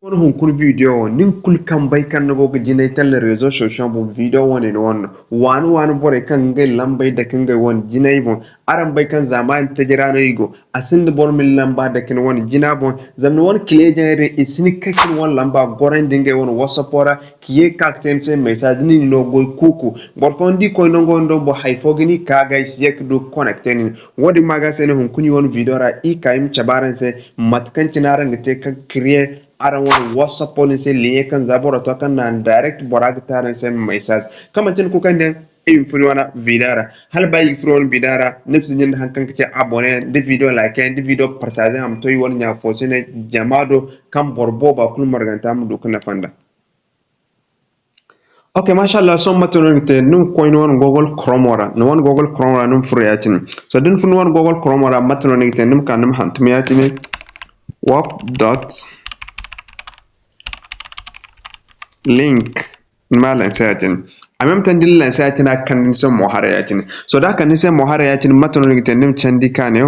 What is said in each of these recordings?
wani hunkun video nin kul kan bai kan nago ga jinai talle rezo social bu video wani ne wani bore kan gai lambai da kan gai wani jinai bon aran bai kan zaman ta jira no igo asin da bor min lamba da kan wani jina bon zamni wani kile jere isini kakin wani lamba goren dinga wani wasapora kiye kakten se message ni no goy kuku bor fondi ko no gondo bo haifo gini ka gai siyek do connecten wodi maga se ne hunkuni wani video ra i kaim chabaran se matkan cinaran gite kan create aran wani whatsapp policy liye kan zabora to kan nan direct borag taran sem message kama tin ku kan den in furi wana vidara hal bay furi wana vidara nipsi nyin hankan kake abone de video like de video partage am toy won nya fosine jamado kam borbo ba kul marganta am do kana fanda okay mashallah so matono te num koy non google chrome wara no won google chrome wara num furi yatin so din fun won google chrome wara matono te num kan num hantum yatin wap dot link malan sayatin amem tan dillan sayatin akan nisan mohara yatin so da kan nisan mohara yatin matan rigita nim candika ne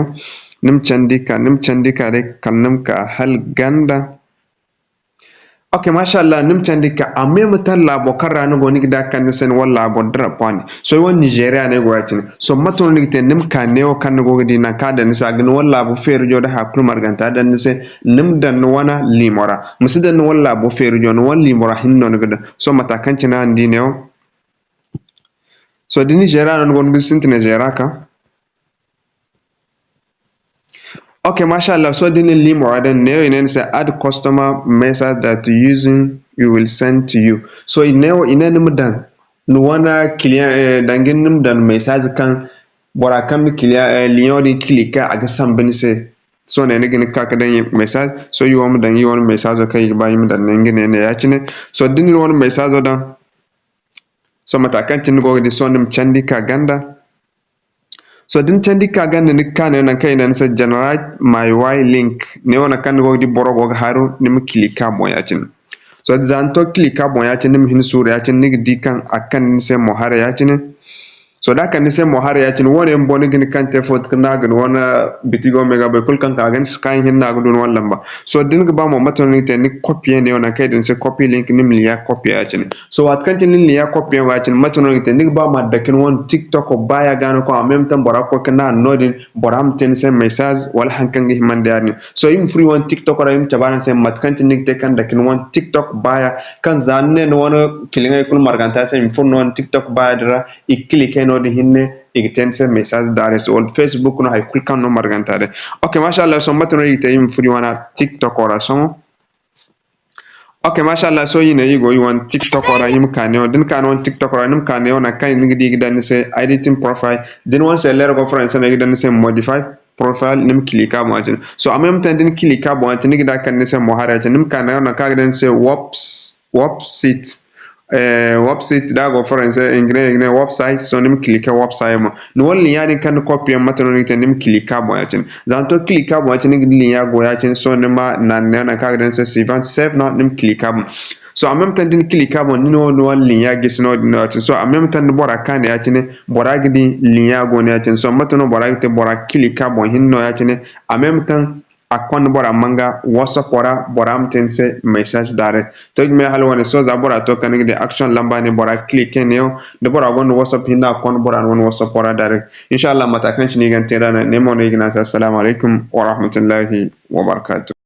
nim candika de kannum ka hal ganda okay mashallah nim candika amem tan labo karano goni da kan nisan walla bo drapani so won nigeria ne go yatin so matan rigita nim kan ne o kan go gidi na kada nisa gin walla bo feru joda hakul marganta dan nise nim dan wana limora musidan walla bo feru jon won limora hinno ngada so mata kan cina andi ne so di nigeria non gon bisin nigeria ka okay mashallah so di limora dan ne inen say add customer message that using you will send to you so inewo inen mudan no wana client dangin nim dan message kan bora kan mi client lion di clika aga sambin se so ne ne gini kaka dan message so you want dan you want message kai ba yim dan ne ngene ne yakine so din won message dan so matakan tin go di so nim chandi ka ganda so din chandi ka ganda ni kan nan kai nan sa generate my y link ne wona kan go di borogo haru nim clika mo yakin so zanto clika mo yakin nim hin sura yakin ni di kan akan ni se mo har yakin so da kan se mo har yakin wona en boni gini kan te fot kana gan wona bitigo mega be kul kan ka gan sky hin na gudun wallan ba so din ga ba mo maton ni te ni copy ne wona kai din se copy link nim liya copy yakin so wat kan tin liya copy yakin maton ni te ni ba ma da kin won tiktok ko baya gano ko en même temps bora ko kana nodin boram ten se message wala hankan gi man darni so im free won tiktok ra im tabaran se mat kan tin ni te kan da kin won tiktok baya kan zanne no wona kilinga kul marganta se im fon won tiktok baya dira I click no di hinne igitense message dares old facebook no hay kulkan no margantade okay mashallah so matno yite im furi wana tiktok ora so okay mashallah so yine yigo you want tiktok ora yim kanyo din kanon tiktok ora nim kanyo na kan ngi dig dan se editing profile din won se lero conference na dan se modify profile nim klika mo ajin so amem tan din klika bo antin ngi da kan se mo harata nim kanyo na ka dan se website website da go for ingredients website so nim click website mo no woni yani kan copy matano ni nim click bo yatin zanto click bo yatin ni ya go yatin so nima nan na ka dan se save not nim click bo so en même temps din click bo ni no woni ya gis no yatin so en même temps bora kan yatin bora gidi linya go yatin so matano bora gidi bora click bo hinno yatin en même temps akon bora manga whatsapp bora amtense message direct to me halwane so za bora to kan de action lamba ni bora click ne de bora gon whatsapp hinna akon bora won whatsapp direct inshallah mata kan ni gan tera ne mo ne gina assalamu alaikum wa rahmatullahi wa barakatuh